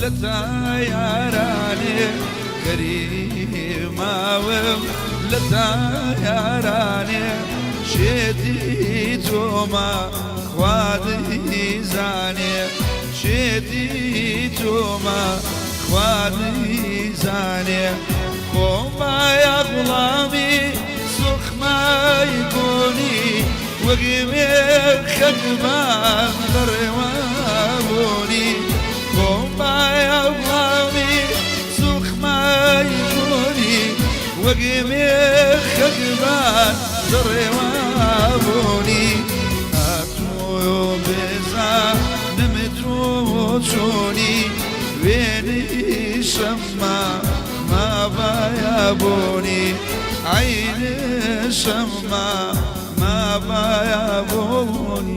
لتايراني كريمة لتايراني شدي توما خوادي زاني شدي توما خوادي زاني وما يا غلامي سخ ما يكوني وقمي خدمان دروابوني وما يا غلامي سخ ما يكوني وقمي خدمان دروابوني أتو بزا نمتوشوني ويني شما ما بايابوني عين شما ما بايابوني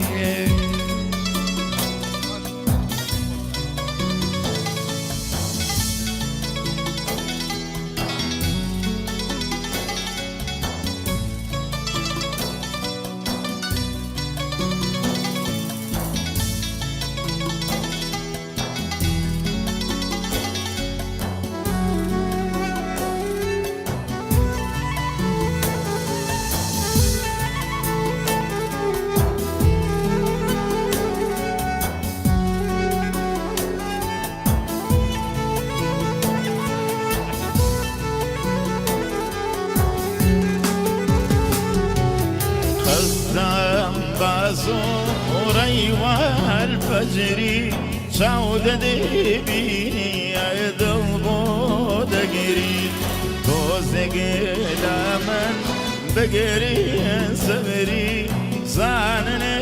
زوري والفجري سعود دبيني يذوب دقري توزق لمن بقري سمري زانني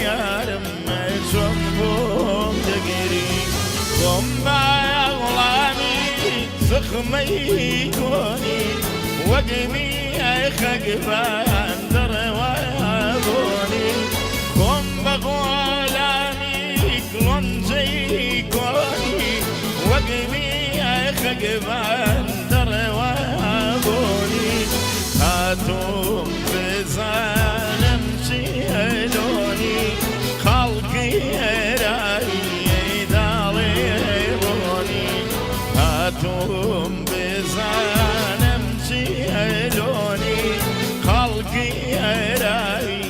يا رمي شوفهم دقري ثم يا غلامي سخمي كوني وقمي خقبان دروابوني كم بغلامي كلون زي كوني وقمي خقبان دروابوني هاتم بزانم شيلوني خلقي راي داليروني هاتم بزانم شيلوني خلقي راي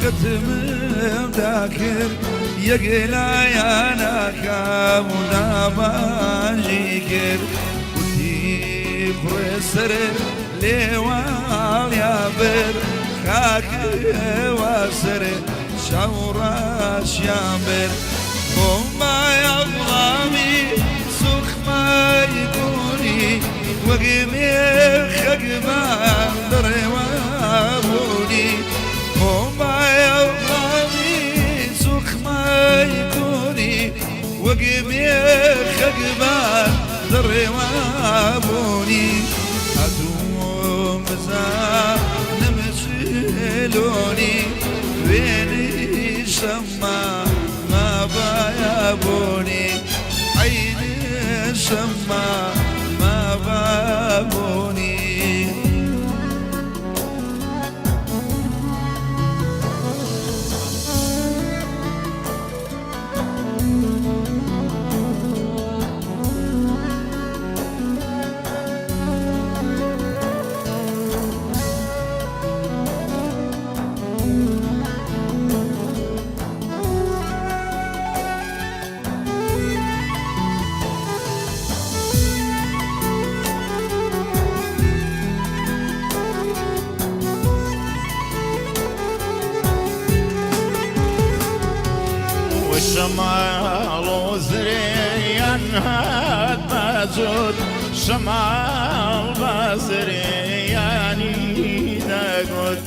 ختم ذاكر يقلا يا ناكا ونابا جيكر ودي برسر ليوال يا بر خاك واسر شورا شامبر وما يا غلامي سخ ما يكوني وقمي خقبان دروابوني وما يا غلامي سخ ما يكوني وقمي خقبان دروابوني أدوم زا نمشيلوني ويني شما ما بايابوني عيني شما ما بابوني شمال وزريان هاد بازود شمال بازرياني نقود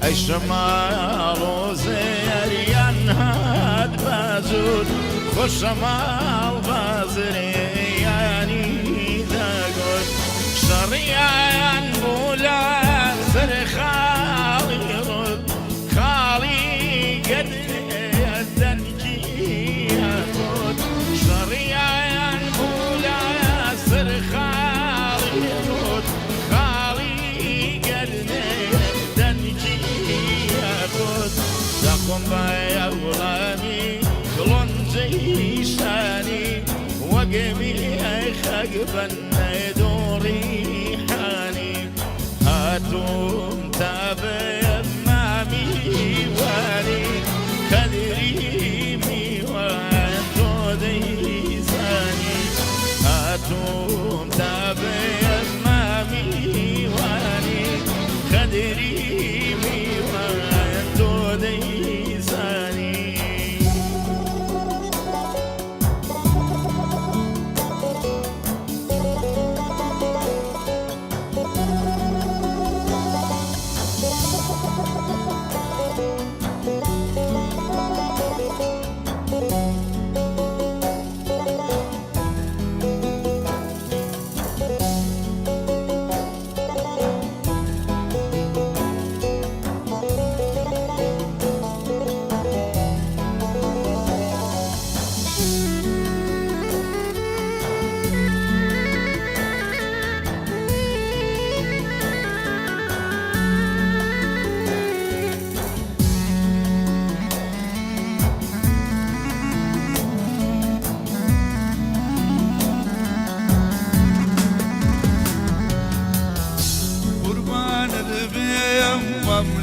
أي شمال وزريان هاد بازود خو شمال بازرياني نقود شريان بولا سر خالي رد خالي قد يا غلامي كلون جيشاني وقمي خقبا دوري حاني هاتوم تابع مامي واني كدريمي وانتو ديساني هاتوم تابع مامي واني كدريمي وانتو ديساني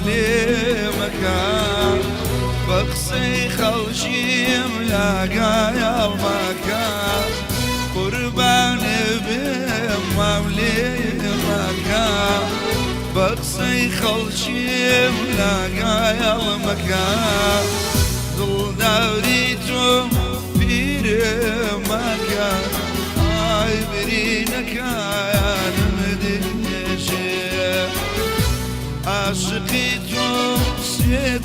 لي مكان بقصي خلشيم لاقايا المكان قربان بيمام لي مكان بقصي خلشيم لاقايا المكان ظل دوريتم بير مكان اي برينك يا نمدنشي عشقيتو سيد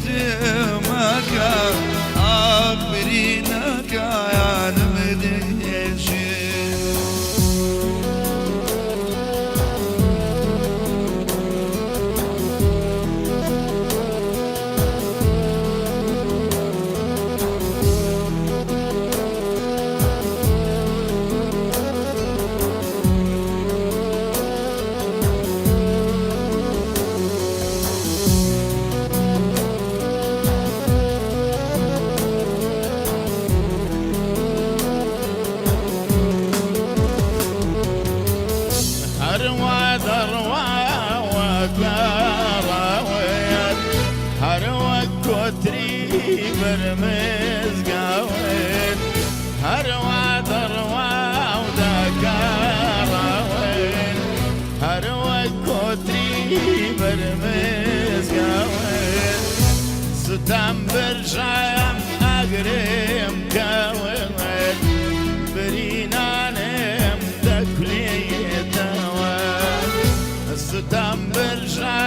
مكان أخبرينك يا نمدنشي برمز قاوين هروا دروا ودكارا وين هروا كوتري برمز قاوين ستام برجام أقريم قاوين برينانم دكلي دوان ستام برجام